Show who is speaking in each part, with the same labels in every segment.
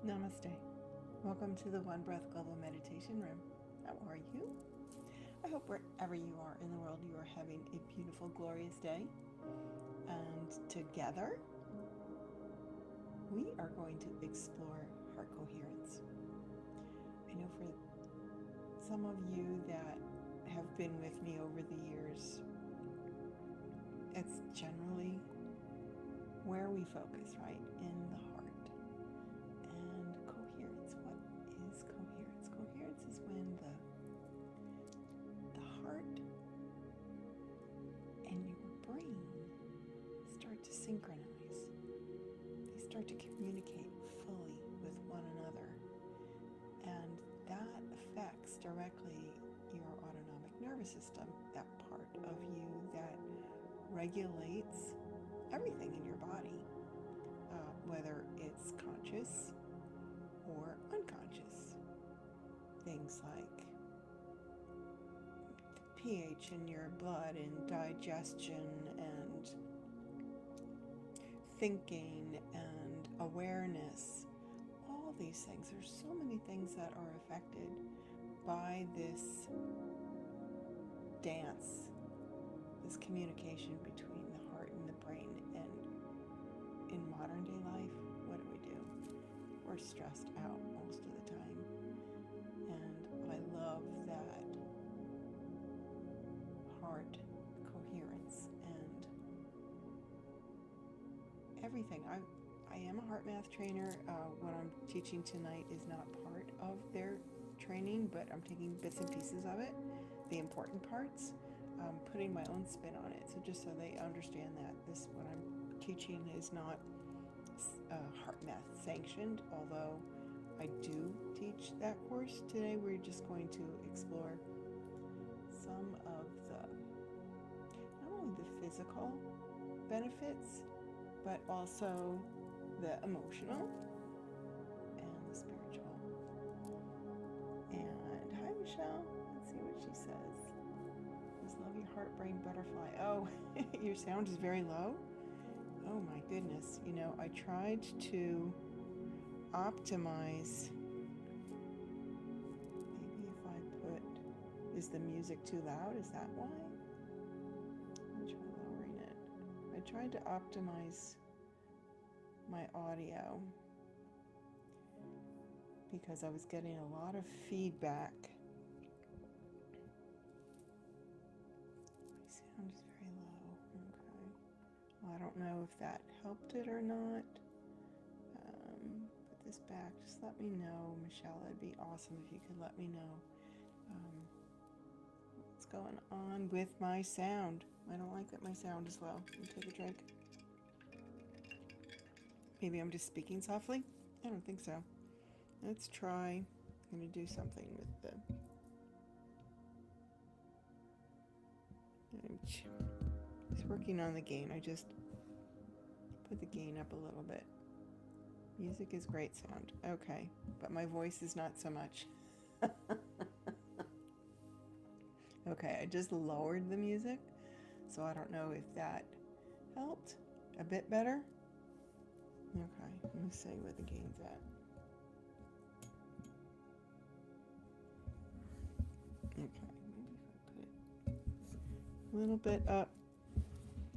Speaker 1: Namaste. Welcome to the One Breath Global Meditation Room. How are you? I hope wherever you are in the world you are having a beautiful, glorious day. And together we are going to explore heart coherence. I know for some of you that have been with me over the years, it's generally where we focus, right? In the heart. And coherence. What is coherence? Coherence is when the heart and your brain start to synchronize. They start to communicate fully with one another. And that affects directly your autonomic nervous system, that part of you that regulates everything in your body, whether it's conscious or unconscious. Things like the pH in your blood and digestion and thinking and awareness. All these things. There's so many things that are affected by this dance, this communication between the heart and the brain. And in modern day life, what do? We're stressed out most of the time. And I love that heart coherence and everything. I am a heart math trainer. What I'm teaching tonight is not part of their training, but I'm taking bits and pieces of it, the important parts, putting my own spin on it. So just so they understand that what I'm teaching is not heart math sanctioned, although I do teach that course. Today we're just going to explore some of not only the physical benefits, but also the emotional and the spiritual. And hi, Michelle. Let's see what she says. Just love your heart, brain, butterfly. Oh, your sound is very low. Oh my goodness. You know, I tried to optimize. Maybe if I put, is the music too loud? Is that why? Let me try lowering it. I tried to optimize my audio because I was getting a lot of feedback. My sound is very low. Okay. Well, I don't know if that helped it or not. Put this back. Just let me know, Michelle. It'd be awesome if you could let me know what's going on with my sound. I don't like that my sound is low. Let me take a drink. Maybe I'm just speaking softly? I don't think so. Let's try. I'm going to do something with the... It's working on the gain. I just put the gain up a little bit. Music is great sound. Okay, but my voice is not so much. Okay, I just lowered the music, so I don't know if that helped a bit better. Okay, let me see where the gain's at. Okay, maybe if I put it a little bit up.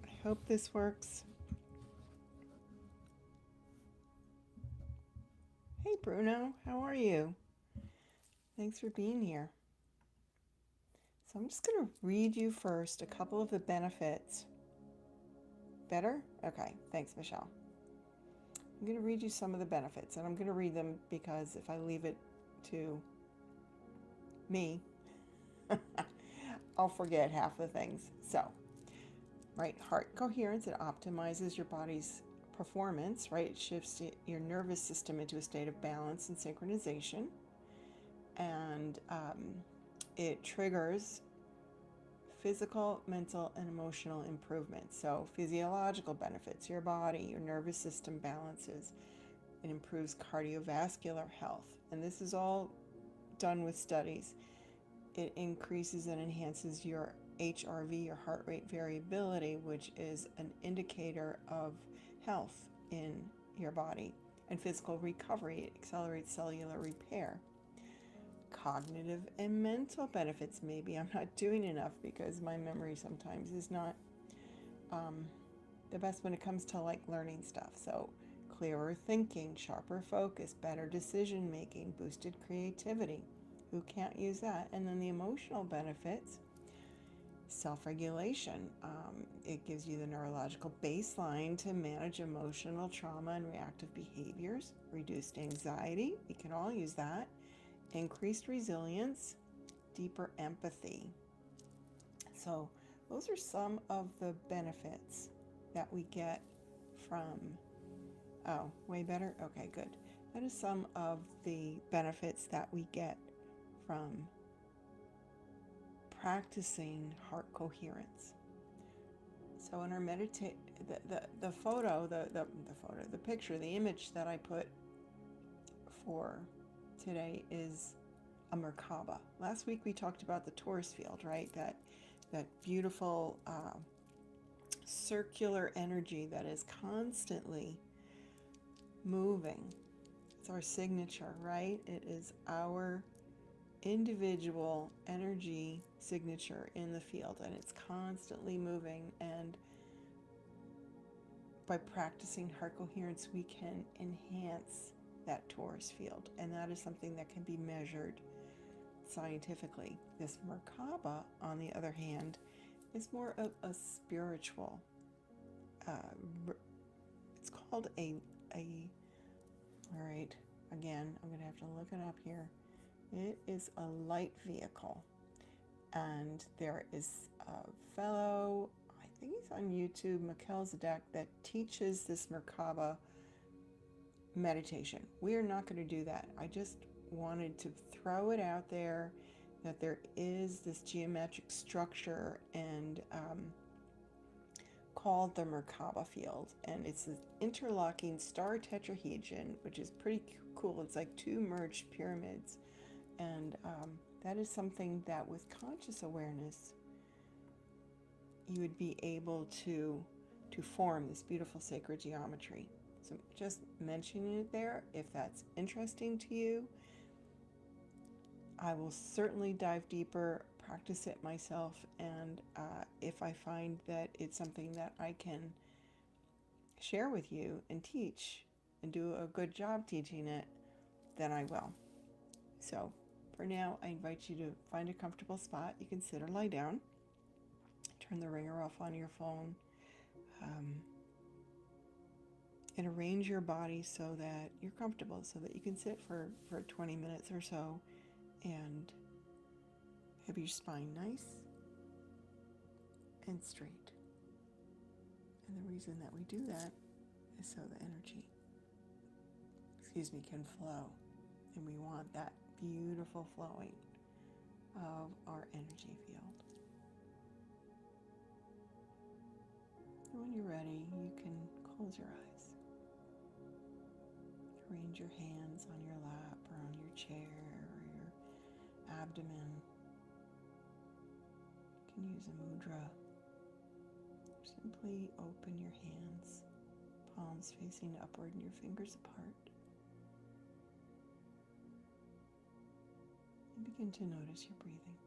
Speaker 1: I hope this works. Hey Bruno, how are you? Thanks for being here. So I'm just going to read you first a couple of the benefits. Better? Okay, thanks Michelle. I'm going to read you some of the benefits, and I'm going to read them because if I leave it to me, I'll forget half the things. So, right, heart coherence, it optimizes your body's performance, right? It shifts your nervous system into a state of balance and synchronization, and it triggers physical, mental, and emotional improvements. So physiological benefits, your body, your nervous system balances. It improves cardiovascular health. And this is all done with studies. It increases and enhances your HRV, your heart rate variability, which is an indicator of health in your body. and physical recovery. It accelerates cellular repair. Cognitive and mental benefits. Maybe I'm not doing enough because my memory sometimes is not the best when it comes to like learning stuff. So clearer thinking, sharper focus, better decision making, boosted creativity. Who can't use that? And then the emotional benefits, self-regulation. It gives you the neurological baseline to manage emotional trauma and reactive behaviors, reduced anxiety. We can all use that. Increased resilience, deeper empathy. So those are some of the benefits that we get from, oh, way better? Okay, good. That is some of the benefits that we get from practicing heart coherence. So in our the picture, the image that I put for today is a Merkaba. Last week we talked about the torus field, right? That beautiful circular energy that is constantly moving. It's our signature, right? It is our individual energy signature in the field, and it's constantly moving. And by practicing heart coherence, we can enhance that torus field, and that is something that can be measured scientifically. This Merkaba, on the other hand, is more of a spiritual. It's called all right, again, I'm going to have to look it up here. It is a light vehicle, and there is a fellow, I think he's on YouTube, Melchizedek, that teaches this Merkaba meditation. We are not going to do that. I just wanted to throw it out there that there is this geometric structure and called the Merkaba field, and it's an interlocking star tetrahedron, which is pretty cool. It's like two merged pyramids, and that is something that with conscious awareness you would be able to form this beautiful sacred geometry. So just mentioning it there, if that's interesting to you, I will certainly dive deeper, practice it myself, and if I find that it's something that I can share with you and teach and do a good job teaching it, then I will. So for now, I invite you to find a comfortable spot. You can sit or lie down. Turn the ringer off on your phone. And arrange your body so that you're comfortable, so that you can sit for 20 minutes or so and have your spine nice and straight. And the reason that we do that is so the energy, can flow. And we want that beautiful flowing of our energy field. And when you're ready, you can close your eyes. Arrange your hands on your lap or on your chair or your abdomen. You can use a mudra. Simply open your hands, palms facing upward and your fingers apart. And begin to notice your breathing.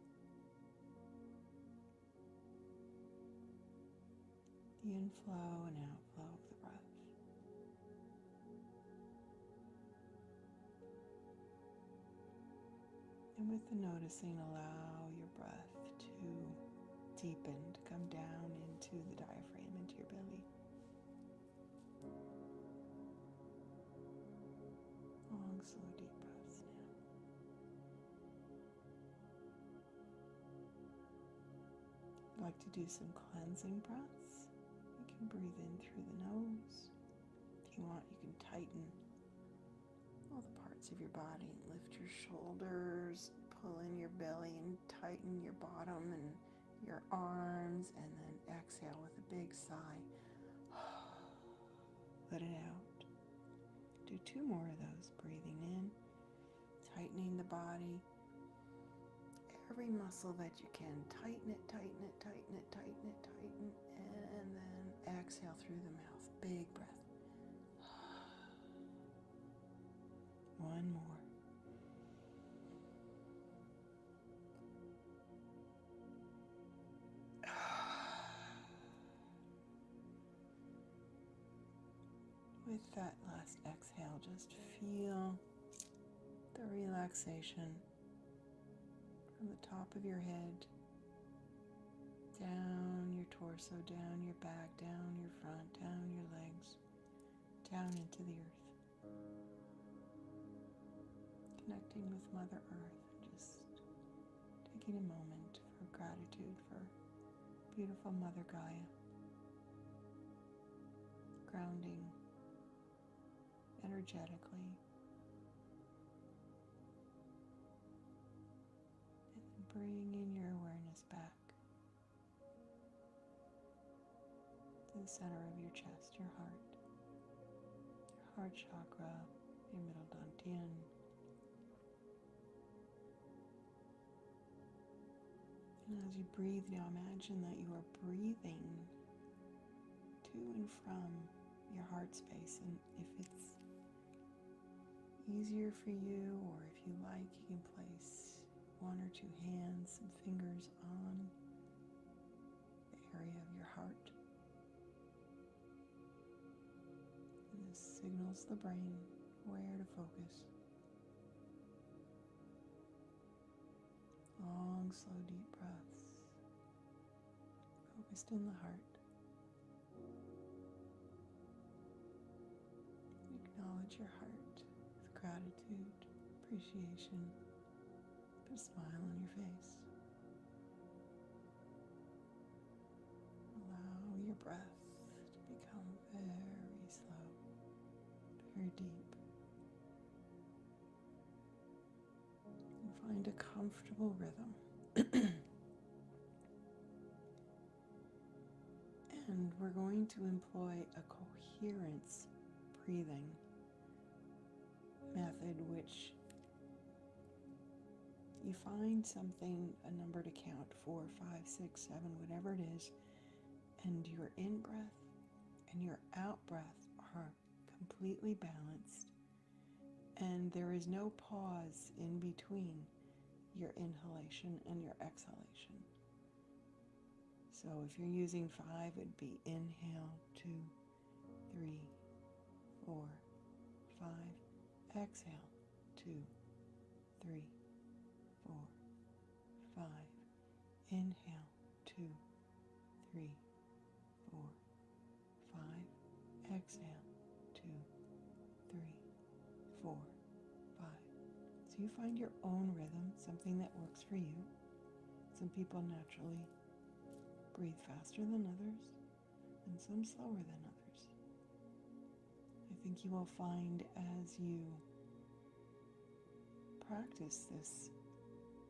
Speaker 1: The inflow and outflow of the breath. And with the noticing, allow your breath to deepen, to come down into the diaphragm, into your belly. Long, slow, deep breaths now. I'd like to do some cleansing breaths. You can breathe in through the nose. If you want, you can tighten all the parts of your body and lift your shoulders, pull in your belly and tighten your bottom and your arms, and then exhale with a big sigh. Let it out. Do 2 more of those. Breathing in, tightening the body. Every muscle that you can. Tighten it, tighten it, tighten it, tighten it, tighten. And then exhale through the mouth. Big breath. with that last exhale, just feel the relaxation from the top of your head, down your torso, down your back, down your front, down your legs, down into the earth. Connecting with Mother Earth, just taking a moment for gratitude for beautiful Mother Gaia. Grounding energetically. And then bringing your awareness back to the center of your chest, your heart chakra, your middle dantian. And as you breathe now, imagine that you are breathing to and from your heart space, and if it's easier for you, or if you like, you can place one or two hands and fingers on the area of your heart. And this signals the brain where to focus. Long, slow, deep breaths, focused in the heart. Acknowledge your heart with gratitude, appreciation. Put a smile on your face. Allow your breath to become very slow, very deep. And find a comfortable rhythm. And we're going to employ a coherence breathing method, which you find something, a number to count, 4, 5, 6, 7, whatever it is, and your in-breath and your out-breath are completely balanced, and there is no pause in between your inhalation and your exhalation. So if you're using 5, it'd be inhale, 2, 3, 4, 5, exhale, 2, 3, 4, 5, inhale, 2, 3, 4, 5, exhale, 2, 3, 4, 5. So you find your own rhythm, something that works for you. Some people naturally breathe faster than others, and some slower than others. I think you will find as you practice this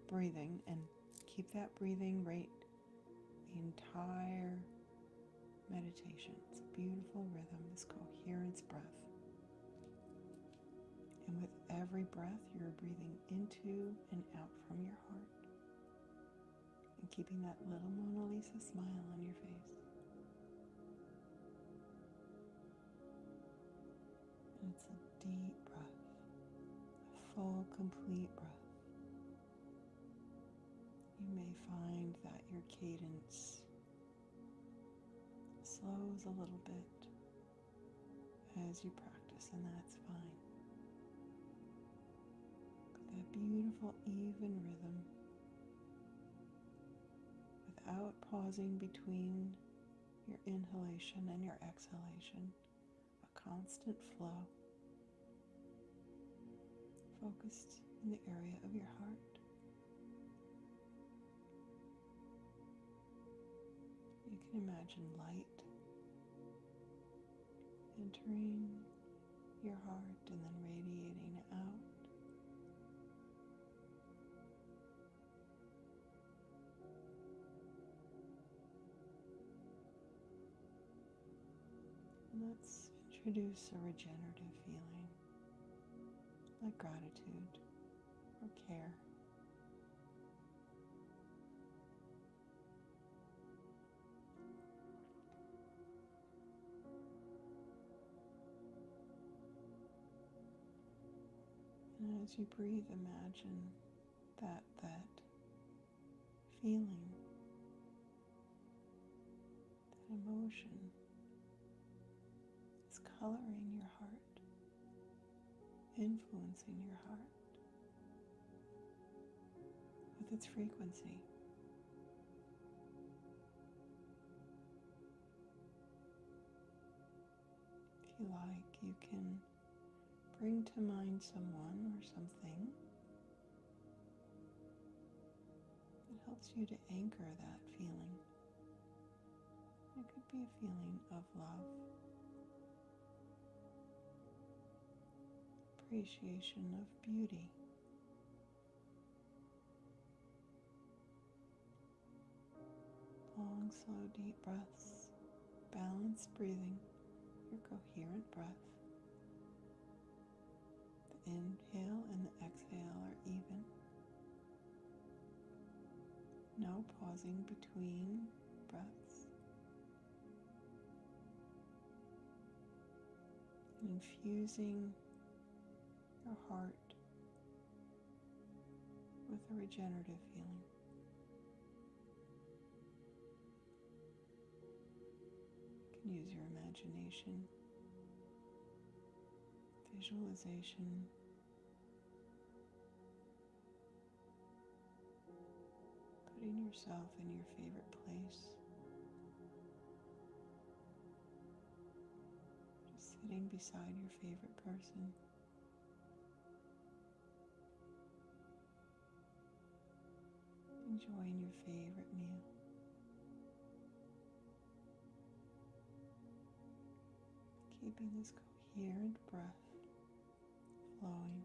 Speaker 1: breathing and keep that breathing rate the entire meditation. It's a beautiful rhythm, this coherence breath. And with every breath, you're breathing into and out from your heart and keeping that little Mona Lisa smile on your face. And it's a deep breath, a full, complete breath. You may find that your cadence slows a little bit as you practice, and that's fine. But that beautiful, even rhythm, without pausing between your inhalation and your exhalation, a constant flow, focused in the area of your heart. You can imagine light entering your heart and then radiating out. Let's introduce a regenerative feeling, like gratitude or care. And as you breathe, imagine that feeling, that emotion is coloring your heart, influencing your heart with its frequency. If you like, you can bring to mind someone or something that helps you to anchor that feeling. It could be a feeling of love, appreciation of beauty, long, slow, deep breaths, balanced breathing, your coherent breath. The inhale and the exhale are even. No pausing between breaths. Infusing your heart with a regenerative feeling. You can use your imagination, visualization, putting yourself in your favorite place. Just sitting beside your favorite person. Enjoying your favorite meal. Keeping this coherent breath flowing.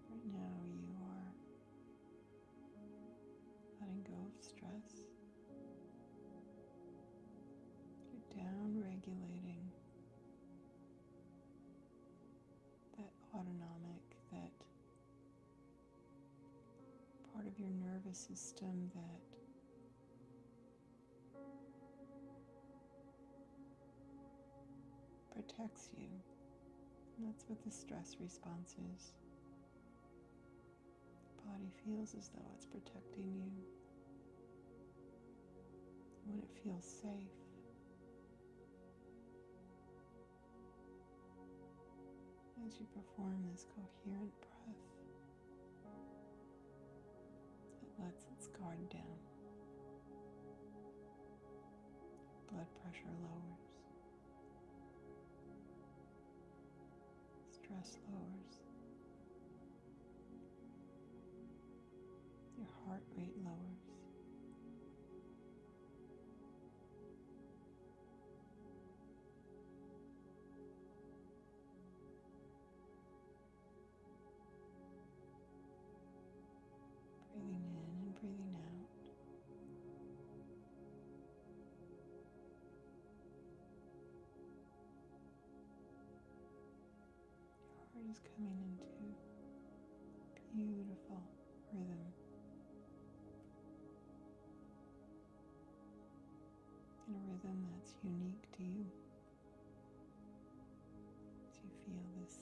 Speaker 1: Right now you are letting go of stress. You're down regulating that autonomic, that part of your nervous system that protects you. And that's what the stress response is. The body feels as though it's protecting you. When it feels safe, as you perform this coherent breath, it lets its guard down. Blood pressure lowers. Stress lowers. Your heart rate lowers. Breathing in and breathing out. Your heart is coming into beautiful rhythm. In a rhythm that's unique to you. As you feel this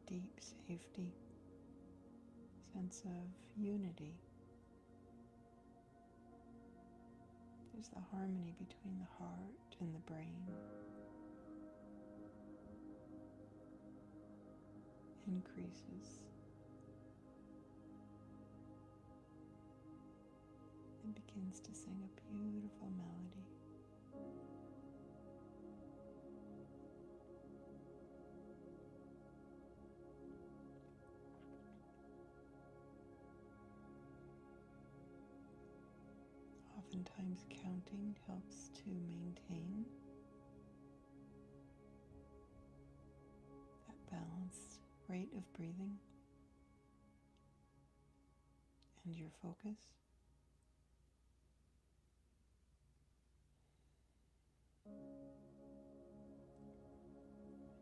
Speaker 1: deep safety, sense of unity. There's the harmony between the heart and the brain. Increases. And begins to sing a beautiful melody. Oftentimes counting helps to maintain that balanced rate of breathing and your focus.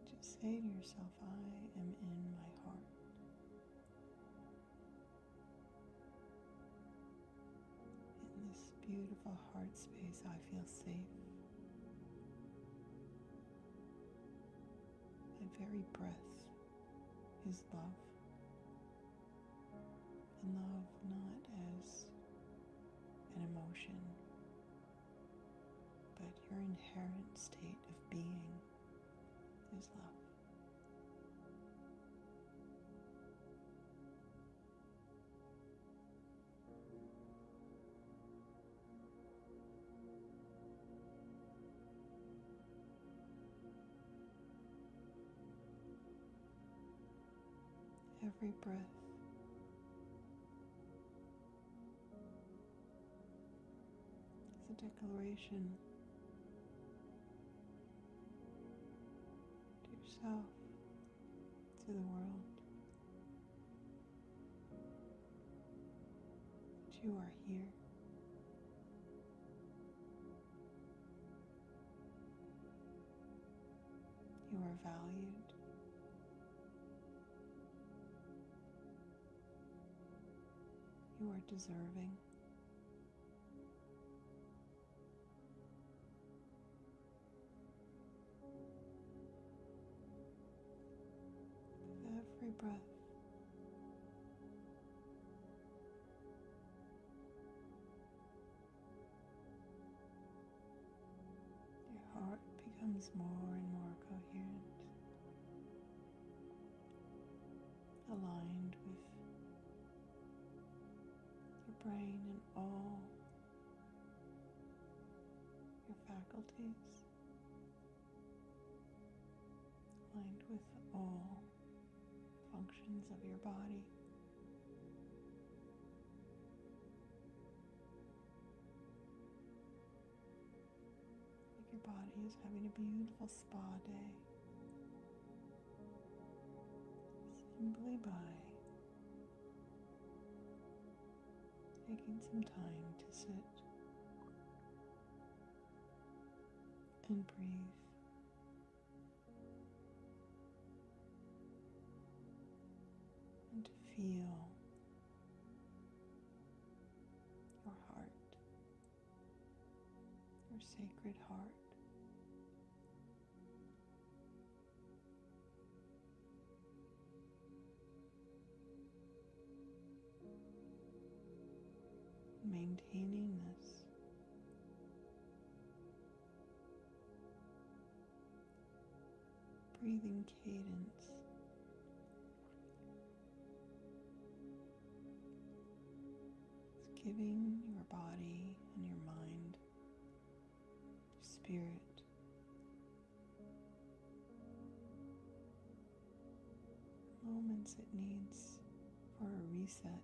Speaker 1: Just say to yourself, I am in my heart. In this beautiful heart space, I feel safe. My very breath is love. And love not as an emotion, but your inherent state of being is love. Every breath is a declaration to yourself, to the world, that you are here. You are valued. You are deserving. With every breath, your heart becomes more and more coherent, aligned with your brain and all your faculties, aligned with all functions of your body. Like your body is having a beautiful spa day, simply by taking some time to sit and breathe. And to feel your heart, your sacred heart. Maintaining this breathing cadence is giving your body and your mind, your spirit, moments it needs for a reset,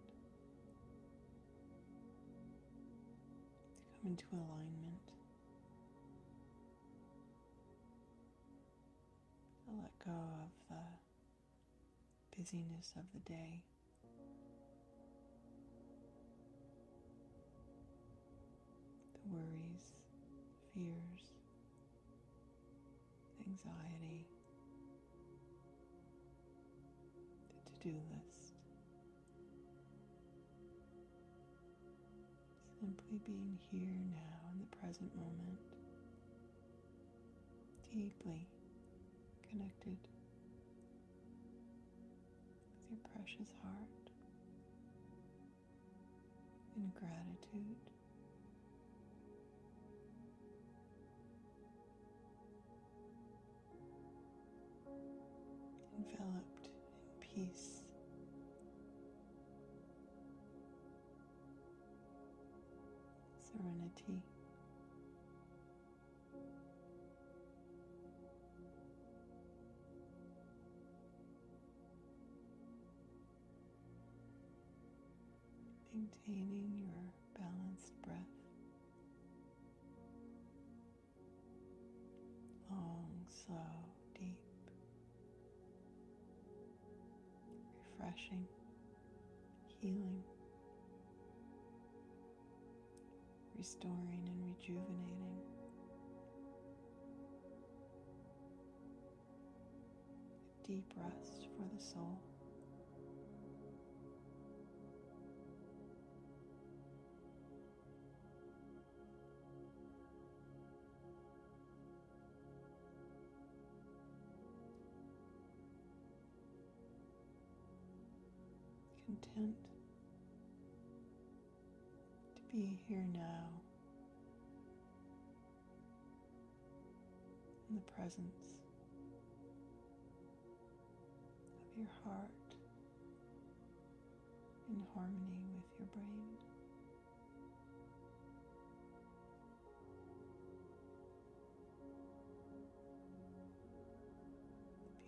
Speaker 1: to come into alignment, to let go of the busyness of the day, the worries, fears, anxiety, the to-do list. Simply being here now in the present moment, deeply connected with your precious heart in gratitude. Enveloped in peace, serenity, maintaining your balanced breath, long, slow, deep, refreshing, healing, restoring and rejuvenating. A deep rest for the soul. Content be here now in the presence of your heart in harmony with your brain.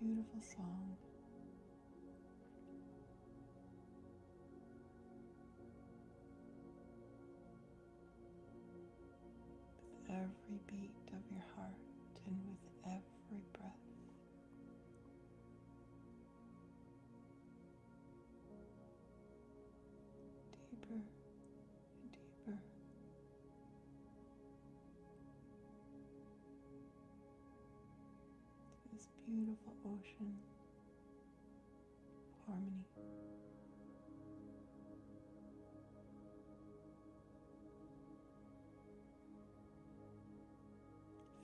Speaker 1: Beautiful song. With every beat of your heart and with every breath. Deeper and deeper. To this beautiful ocean of harmony.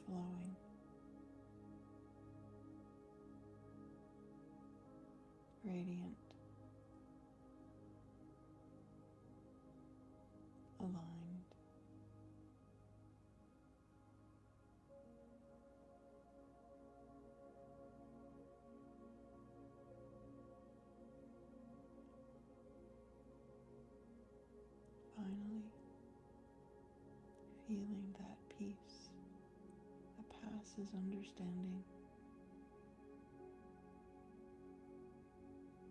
Speaker 1: Flowing, radiant, aligned, finally feeling that peace that passes understanding,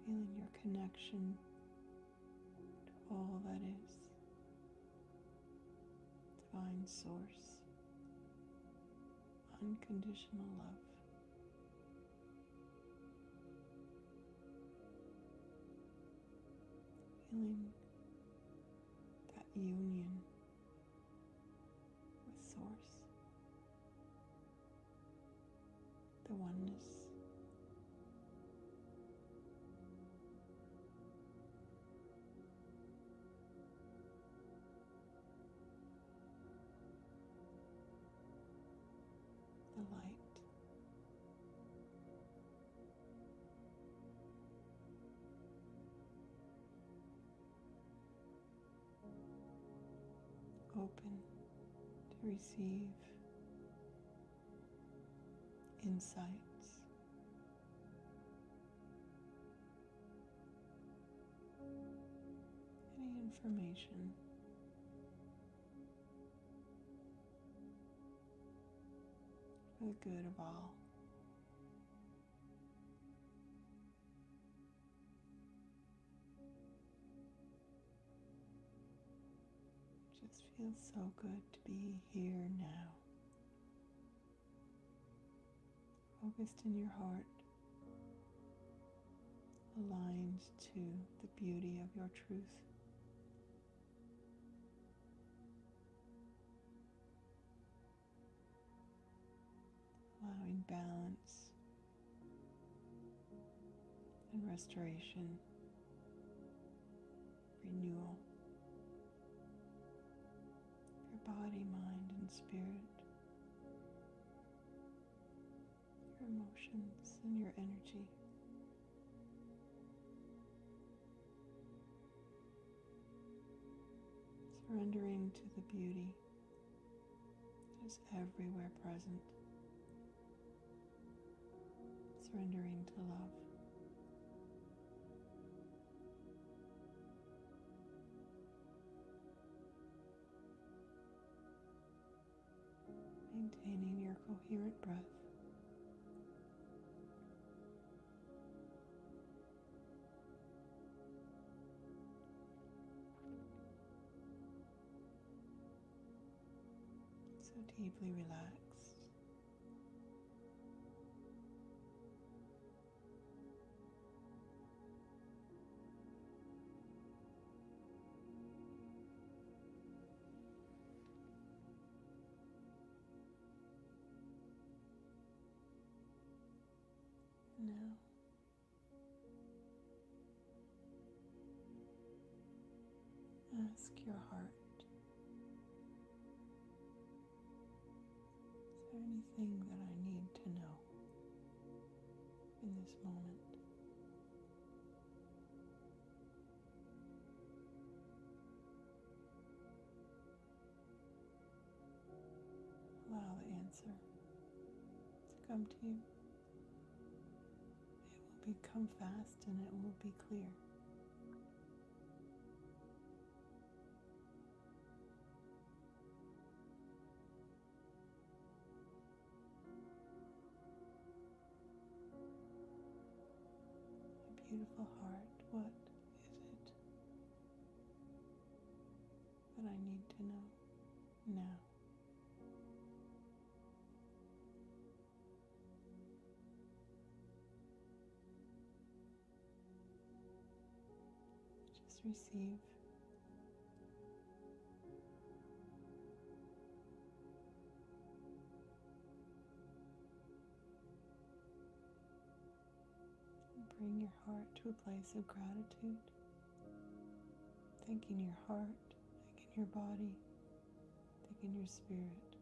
Speaker 1: feeling your connection to all that is, divine source, unconditional love. Feeling that union with source, the oneness. The light. Open to receive insights, any information for the good of all. Just feels so good to be here now. Focused in your heart, aligned to the beauty of your truth. Allowing balance and restoration, renewal. Your body, mind, and spirit, your emotions and your energy. Surrendering to the beauty that is everywhere present. Surrendering to love. Maintaining your coherent breath. So deeply relaxed. Now, ask your heart, is there anything that I need to know in this moment? answer to come to you. It will come fast and it will be clear. Beautiful heart, what is it that I need to know now? Just receive. Bring your heart to a place of gratitude, thanking your heart, thanking your body, thanking your spirit.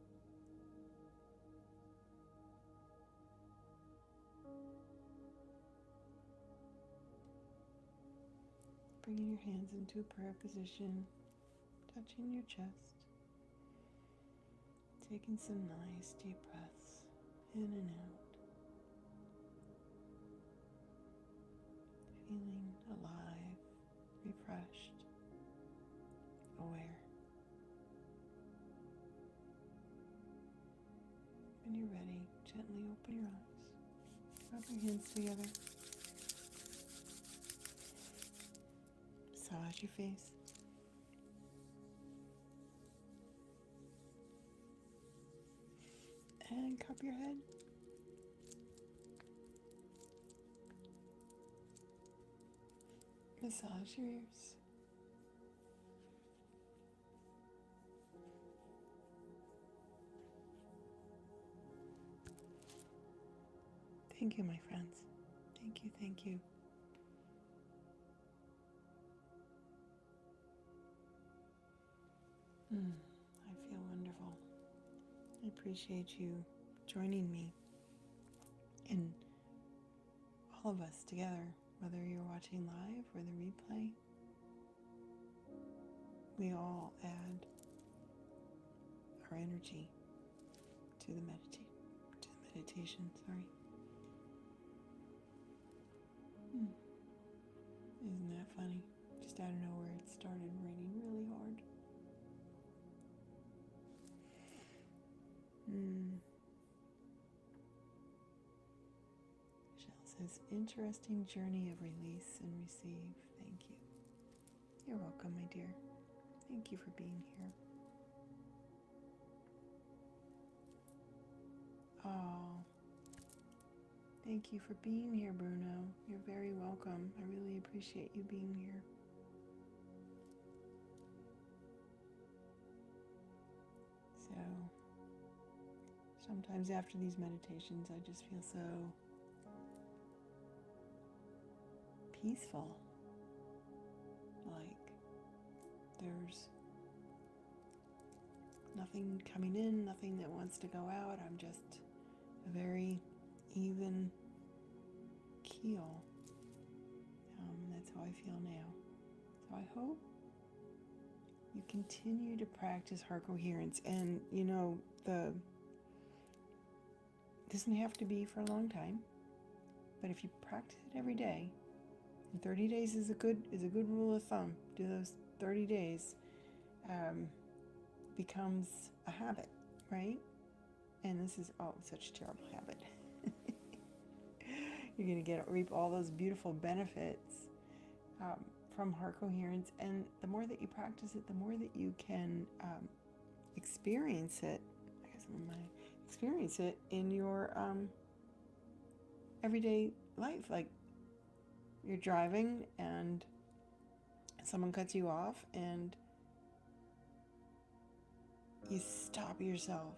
Speaker 1: Bringing your hands into a prayer position, touching your chest, taking some nice deep breaths in and out. Feeling alive, refreshed, aware. When you're ready, gently open your eyes. Rub your hands together. Massage your face. And cup your head. Massage your ears. Thank you, my friends. Thank you, thank you. I feel wonderful. I appreciate you joining me and all of us together, whether you're watching live or the replay. We all add our energy to the meditation. Isn't that funny? Just out of nowhere, it started raining really hard. Michelle says, interesting journey of release and receive. Thank you. You're welcome, my dear. Thank you for being here. Oh, thank you for being here, Bruno. You're very welcome. I really appreciate you being here. So, sometimes after these meditations, I just feel so peaceful. Like there's nothing coming in, nothing that wants to go out. I'm just a very even keel. That's how I feel now. So I hope you continue to practice heart coherence. And you know, it doesn't have to be for a long time, but if you practice it every day, and 30 days is a good rule of thumb. Do those 30 days, becomes a habit, right? And this is such a terrible habit. You're going to reap all those beautiful benefits from heart coherence, and the more that you practice it, the more that you can experience it. I guess I'm going to experience it in your everyday life. Like you're driving and someone cuts you off and you stop yourself.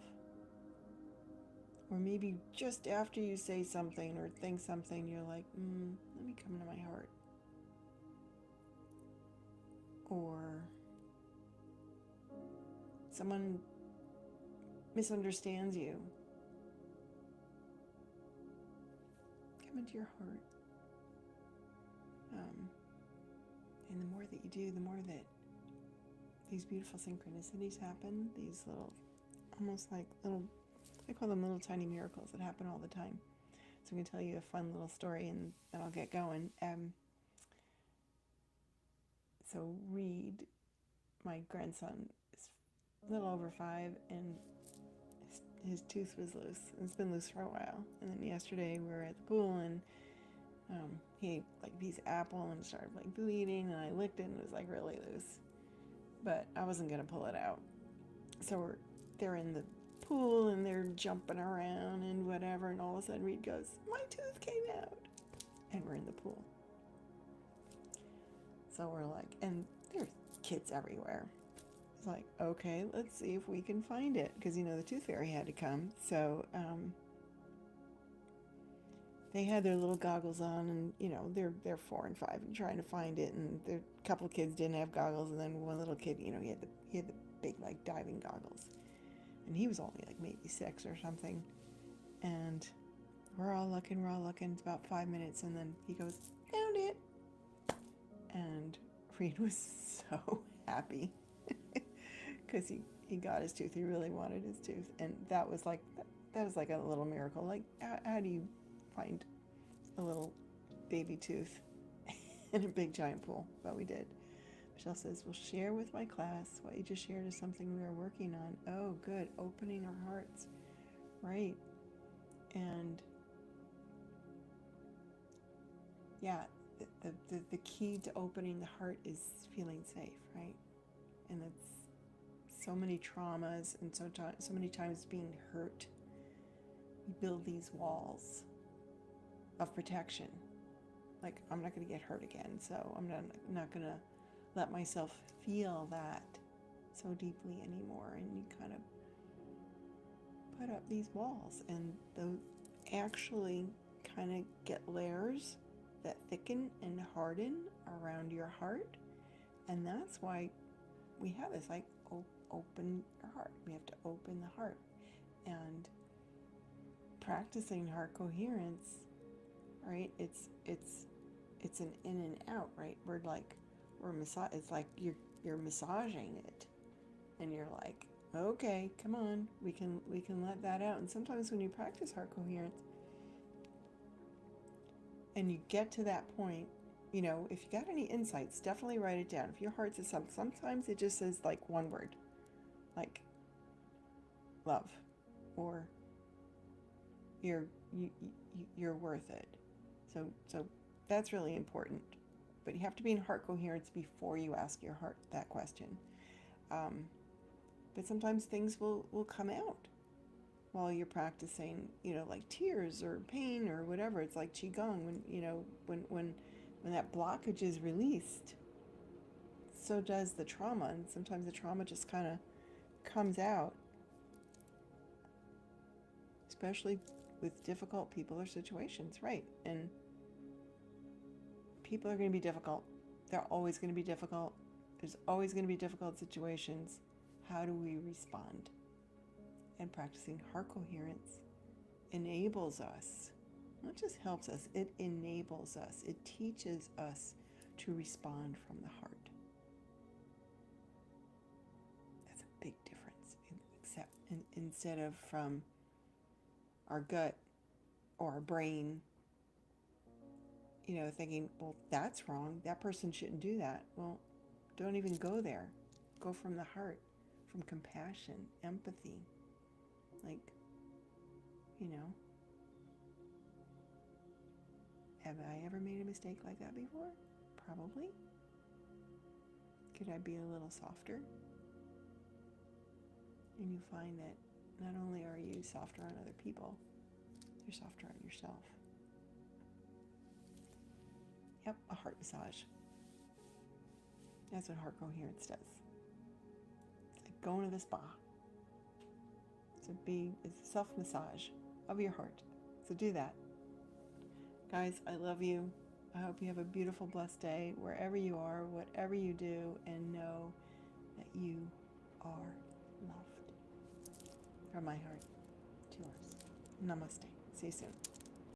Speaker 1: Or maybe just after you say something or think something, you're like, let me come to my heart. Or someone misunderstands you. Come into your heart. And the more that you do, the more that these beautiful synchronicities happen, these little, almost like little I call them little tiny miracles that happen all the time. So I'm going to tell you a fun little story and then I'll get going. So Reed, my grandson, is a little over 5 and his tooth was loose. It's been loose for a while. And then yesterday we were at the pool and he ate like a piece of apple and started like bleeding, and I licked it and it was like really loose. But I wasn't gonna pull it out. So they're in the pool and they're jumping around and whatever, and all of a sudden Reed goes, "My tooth came out," and we're in the pool. So we're like, and there's kids everywhere. It's like, okay, let's see if we can find it, because you know the tooth fairy had to come. So they had their little goggles on, and you know they're 4 and 5 and trying to find it, and a couple of kids didn't have goggles, and then one little kid, you know, he had the big like diving goggles, and he was only like maybe 6 or something, and we're all looking. It's about 5 minutes, and then he goes, "Found it," and Reed was so happy because he got his tooth. He really wanted his tooth, and that was like a little miracle. Like how do you find a little baby tooth in a big giant pool? But we did. Michelle says, "We'll share with my class. What you just shared is something we are working on." Oh, good. Opening our hearts. Right. And yeah, the key to opening the heart is feeling safe, right? And it's so many traumas and so many times being hurt. We build these walls of protection. Like, I'm not going to get hurt again, so I'm not going to let myself feel that so deeply anymore. And you kind of put up these walls, and those actually kind of get layers that thicken and harden around your heart. And that's why we have this, like, open your heart. We have to open the heart. And practicing heart coherence, right? It's an in and out, right? It's like you're massaging it, and you're like, okay, come on, we can let that out. And sometimes when you practice heart coherence and you get to that point, you know, if you got any insights, definitely write it down. If your heart says something, sometimes it just says like one word, like love, or you're worth it. So that's really important. But you have to be in heart coherence before you ask your heart that question. But sometimes things will come out while you're practicing, you know, like tears or pain or whatever. It's like qigong, when you know when that blockage is released, so does the trauma, and sometimes the trauma just kind of comes out, especially with difficult people or situations, right? And people are going to be difficult. They're always going to be difficult. There's always going to be difficult situations. How do we respond? And practicing heart coherence enables us, not just helps us, it enables us. It teaches us to respond from the heart. That's a big difference. Instead of from our gut or our brain, you know, thinking, well, that's wrong. That person shouldn't do that. Well, don't even go there. Go from the heart, from compassion, empathy. Like, you know, have I ever made a mistake like that before? Probably. Could I be a little softer? And you find that not only are you softer on other people, you're softer on yourself. Yep, a heart massage. That's what heart coherence does. It's like going to the spa. It's a self-massage of your heart. So do that. Guys, I love you. I hope you have a beautiful, blessed day wherever you are, whatever you do, and know that you are loved. From my heart to yours. Namaste. See you soon.